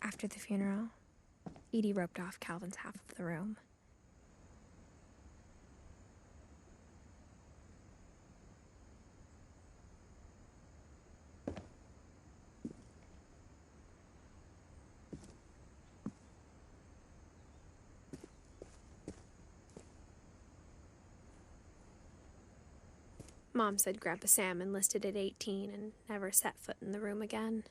After the funeral, Edie roped off Calvin's half of the room. Mom said Grandpa Sam enlisted at 18 and never set foot in the room again.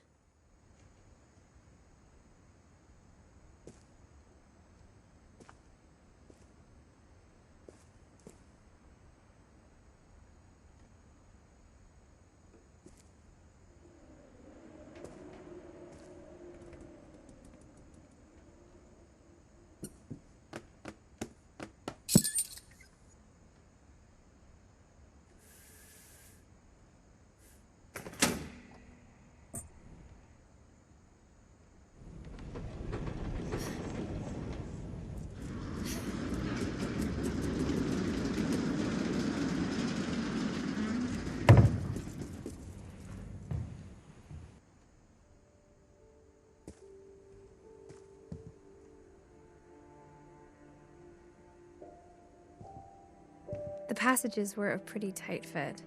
The passages were a pretty tight fit.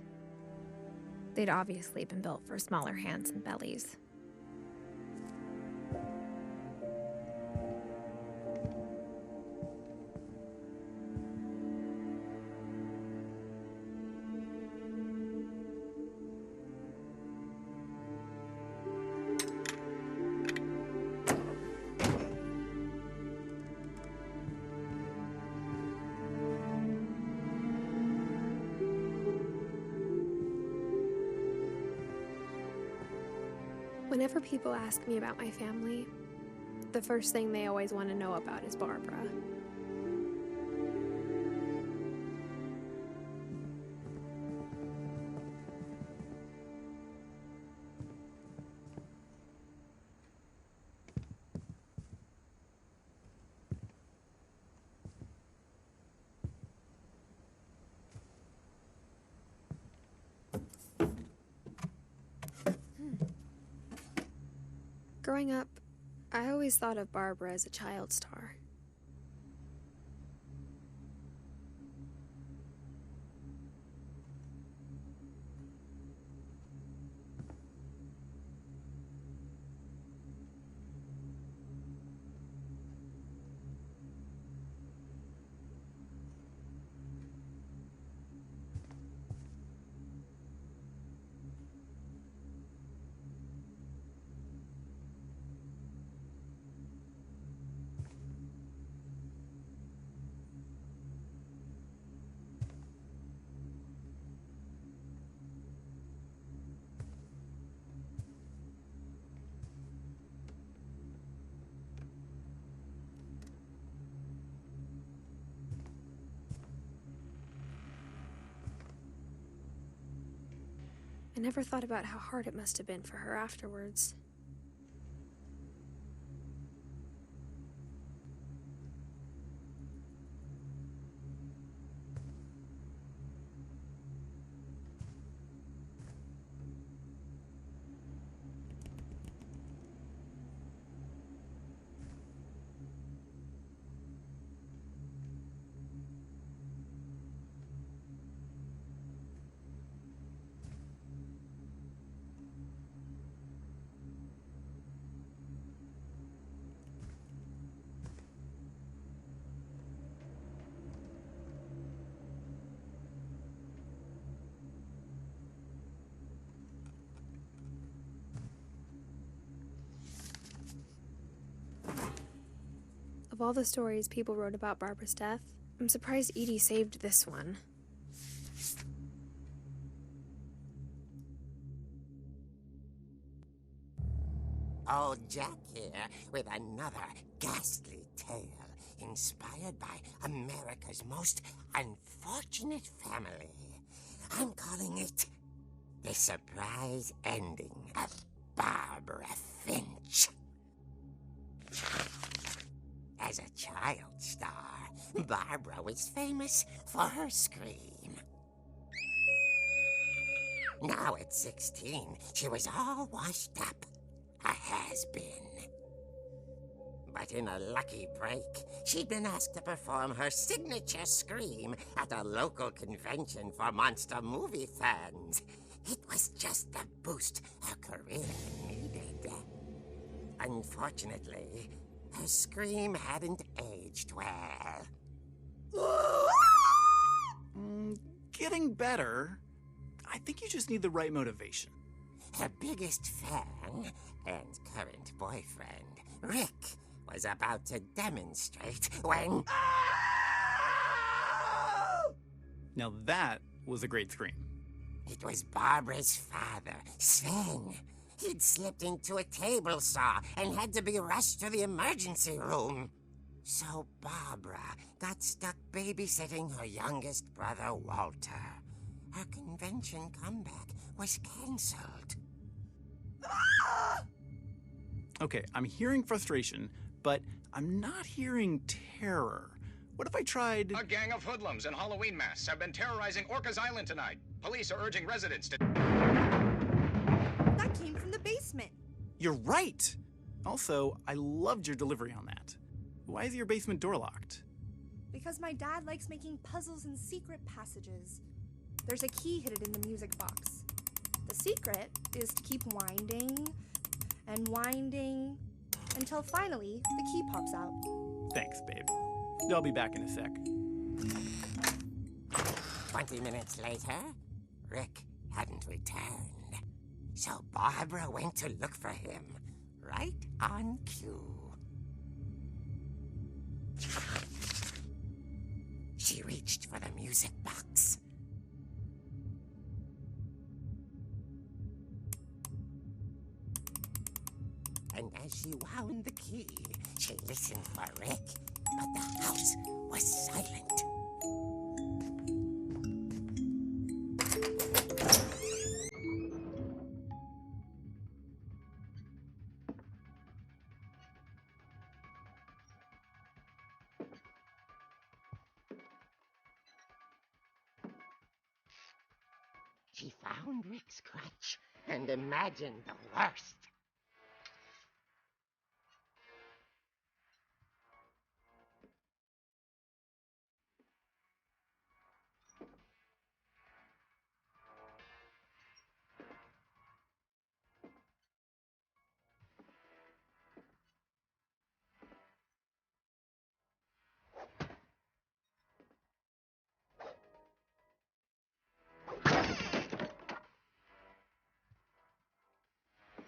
They'd obviously been built for smaller hands and bellies. Whenever people ask me about my family, the first thing they always want to know about is Barbara. Growing up, I always thought of Barbara as a child star. I never thought about how hard it must have been for her afterwards. Of all the stories people wrote about Barbara's death, I'm surprised Edie saved this one. Old Jack here with another ghastly tale inspired by America's most unfortunate family. I'm calling it The Surprise Ending of Barbara Finch. As a child star, Barbara was famous for her scream. Now at 16, she was all washed up. A has-been. But in a lucky break, she'd been asked to perform her signature scream at a local convention for monster movie fans. It was just the boost her career needed. Unfortunately, her scream hadn't aged well. Getting better. I think you just need the right motivation. Her biggest fan and current boyfriend, Rick, was about to demonstrate when... Now that was a great scream. It was Barbara's father, Sven. He'd slipped into a table saw and had to be rushed to the emergency room. So Barbara got stuck babysitting her youngest brother, Walter. Her convention comeback was cancelled. Okay, I'm hearing frustration, but I'm not hearing terror. What if I tried... A gang of hoodlums in Halloween masks have been terrorizing Orcas Island tonight. Police are urging residents to... That came from the basement. You're right! Also, I loved your delivery on that. Why is your basement door locked? Because my dad likes making puzzles and secret passages. There's a key hidden in the music box. The secret is to keep winding and winding until finally the key pops out. Thanks, babe. I'll be back in a sec. 20 minutes later, Rick hadn't returned. So Barbara went to look for him, right on cue. She reached for the music box. And as she wound the key, she listened for Rick, but the house was silent. She found Rick's crutch and imagined the worst.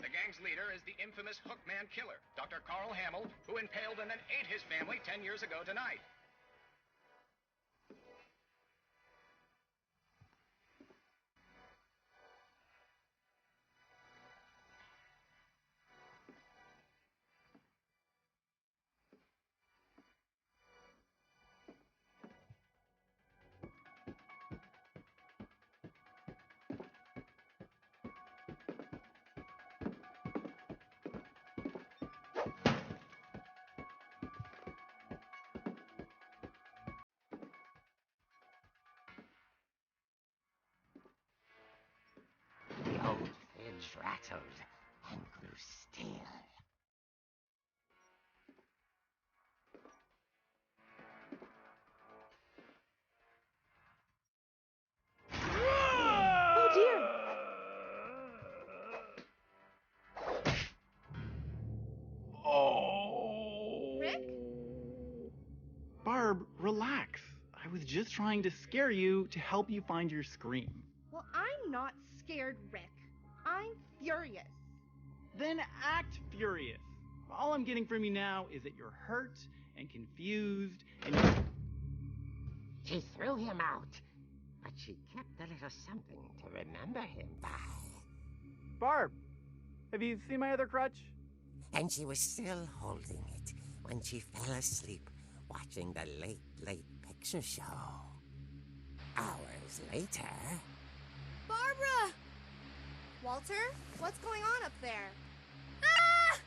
The gang's leader is the infamous Hookman killer, Dr. Carl Hamill, who impaled and then ate his family 10 years ago tonight. The old fridge rattled and grew still. Oh dear! Oh! Rick? Barb, relax. I was just trying to scare you to help you find your scream. Well, I'm not scared, Rick. I'm furious. Then act furious. All I'm getting from you now is that you're hurt and confused and... She threw him out, but she kept a little something to remember him by. Barb, have you seen my other crutch? And she was still holding it when she fell asleep watching the late picture show. Hours later... Barbara! Walter, what's going on up there? Ah!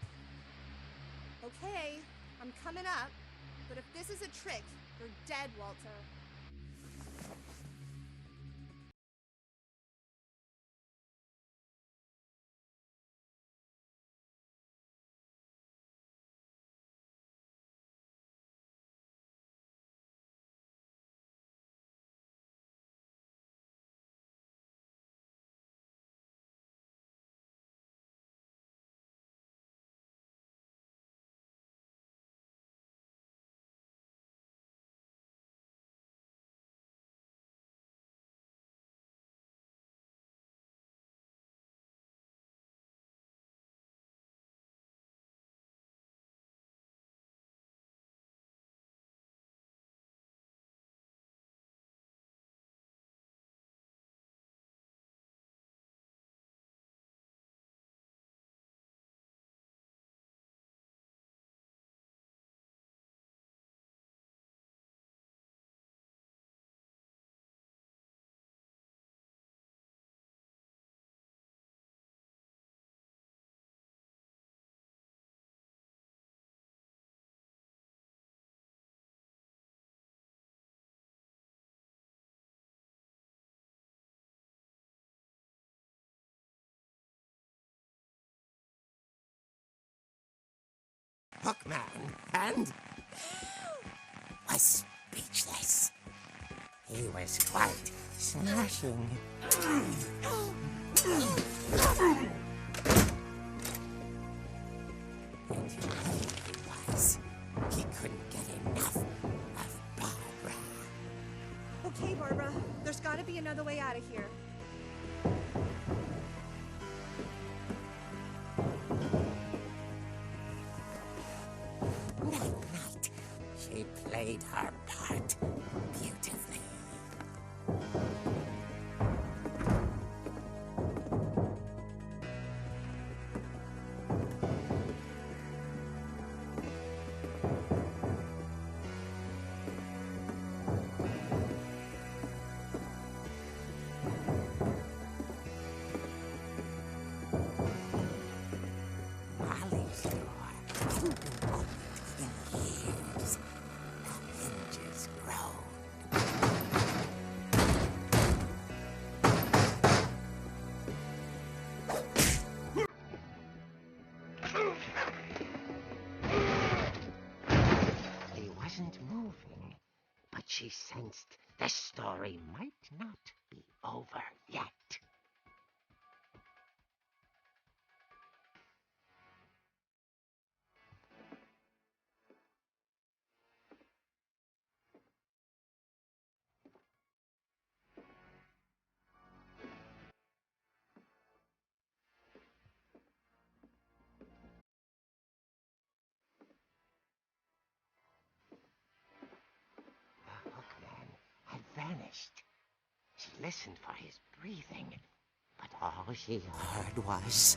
Okay, I'm coming up, but if this is a trick, you're dead, Walter. Hookman and was speechless. He was quite smashing. And here he was. He couldn't get enough of Barbara. Okay, Barbara. There's gotta be another way out of here. That night, she played her part beautifully. Molly's door hadn't been opened in years. The hinges groaned. He wasn't moving, but she sensed the story might not be over yet. The hookman had vanished. She listened for his breathing, but all she heard was...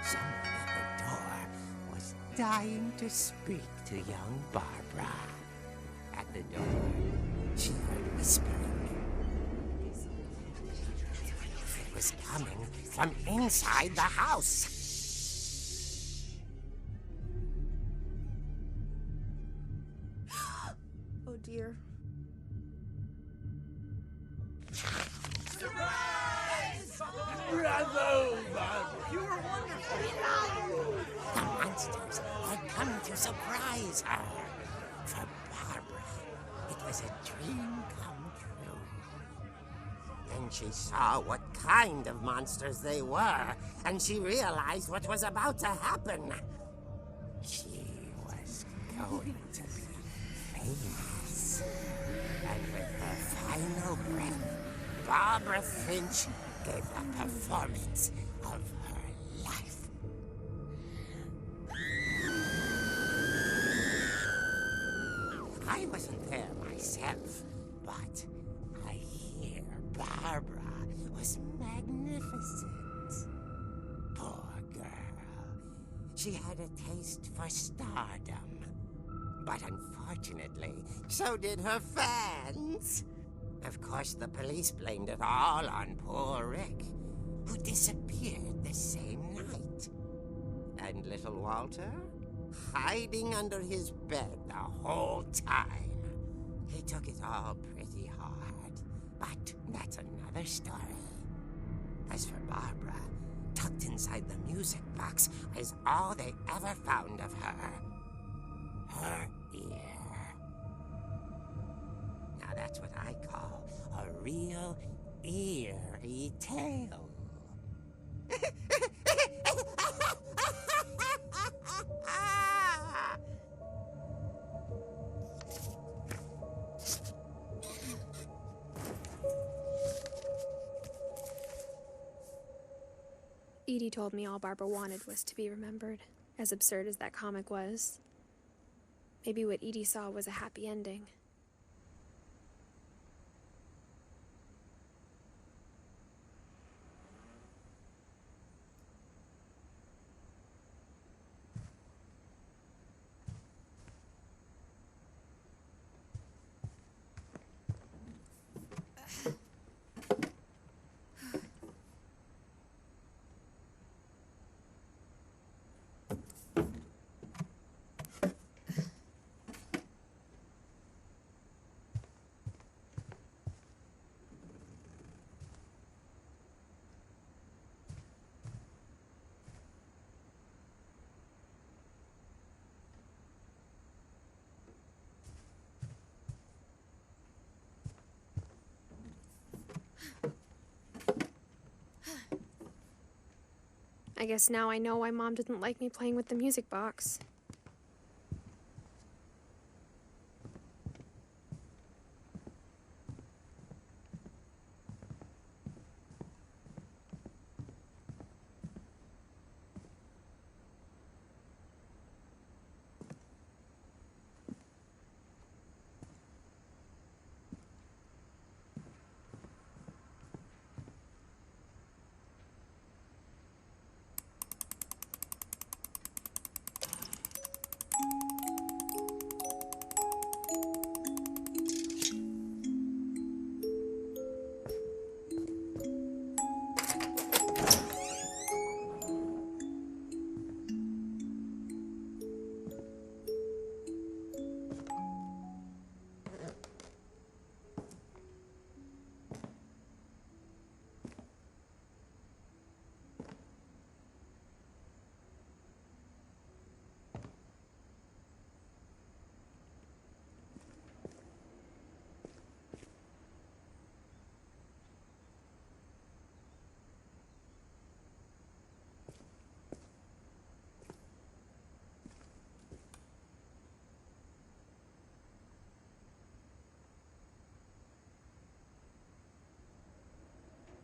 someone at the door was dying to speak to young Barbara. At the door, she heard whispering. It was coming from inside the house. Oh dear. The monsters had come to surprise her. For Barbara, it was a dream come true. Then she saw what kind of monsters they were, and she realized what was about to happen. She was going to be famous. And with her final breath, Barbara Finch gave the performance of her life. I wasn't there myself, but I hear Barbara was magnificent. Poor girl. She had a taste for stardom. But unfortunately, so did her fans. Of course, the police blamed it all on poor Rick, who disappeared the same night. And little Walter? Hiding under his bed the whole time. He took it all pretty hard, but that's another story. As for Barbara, tucked inside the music box is all they ever found of her. Her ear. Now that's what I call a real eerie tale. Edie told me all Barbara wanted was to be remembered, as absurd as that comic was. Maybe what Edie saw was a happy ending. I guess now I know why Mom didn't like me playing with the music box.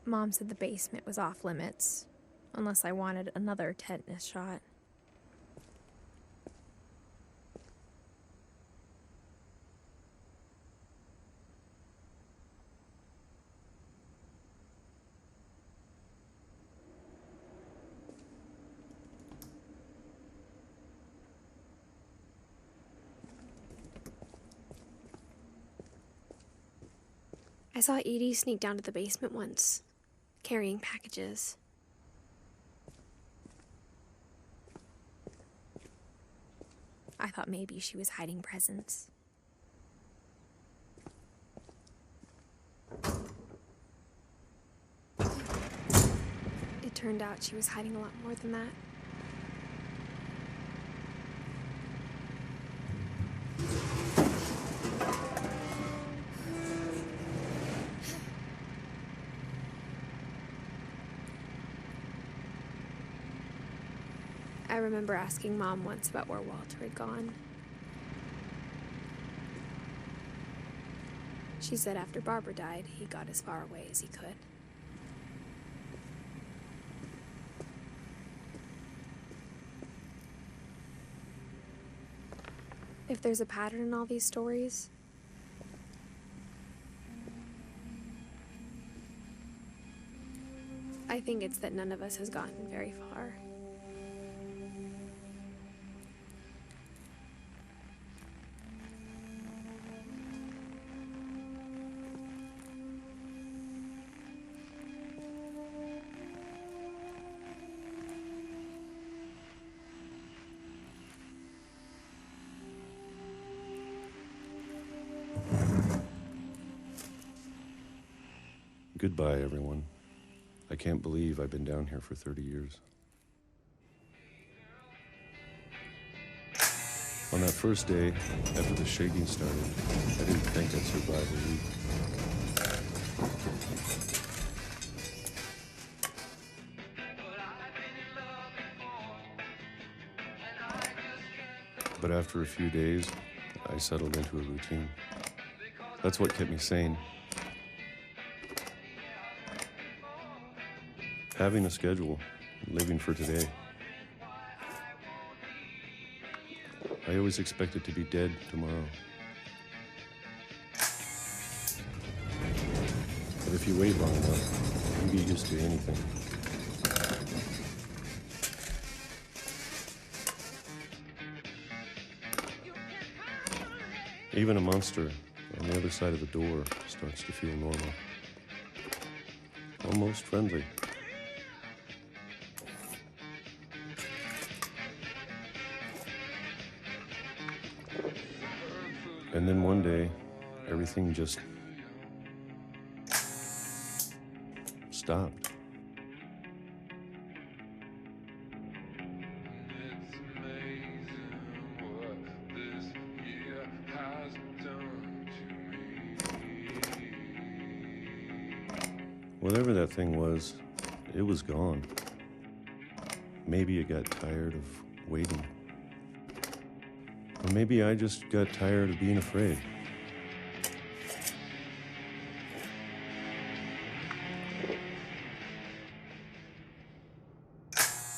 Mom said the basement was off limits, unless I wanted another tetanus shot. I saw Edie sneak down to the basement once, carrying packages. I thought maybe she was hiding presents. It turned out she was hiding a lot more than that. I remember asking Mom once about where Walter had gone. She said after Barbara died, he got as far away as he could. If there's a pattern in all these stories, I think it's that none of us has gotten very far. Goodbye, everyone. I can't believe I've been down here for 30 years. On that first day, after the shaking started, I didn't think I'd survive a week. But after a few days, I settled into a routine. That's what kept me sane. Having a schedule, living for today. I always expected to be dead tomorrow. But if you wait long enough, you get used to anything. Even a monster on the other side of the door starts to feel normal. Almost friendly. And then one day, everything just stopped. Whatever that thing was, it was gone. Maybe you got tired of waiting. Or maybe I just got tired of being afraid.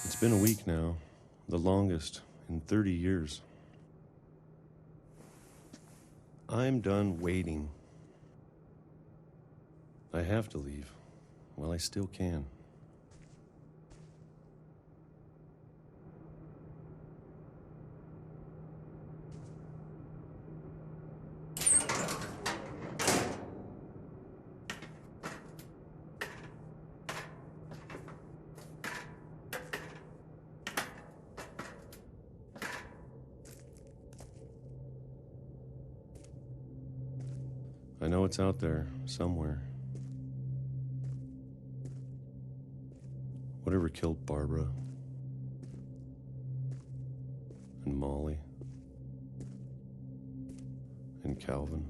It's been a week now, the longest in 30 years. I'm done waiting. I have to leave while I still can. I know it's out there, somewhere. Whatever killed Barbara and Molly and Calvin.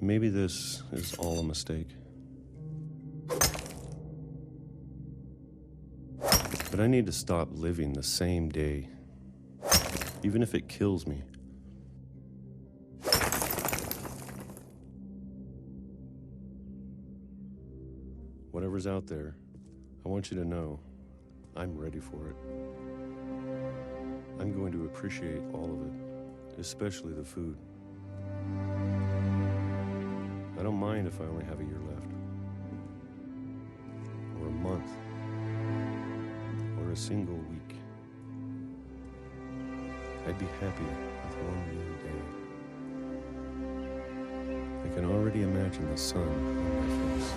Maybe this is all a mistake. But I need to stop living the same day, even if it kills me. Whatever's out there, I want you to know I'm ready for it. I'm going to appreciate all of it, especially the food. I don't mind if I only have a year left, or a month, or a single week. I'd be happy with one new day. I can already imagine the sun on my face.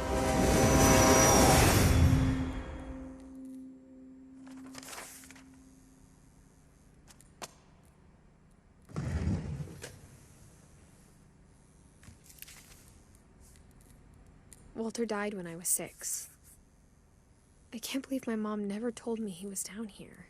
Walter died when I was 6. I can't believe my mom never told me he was down here.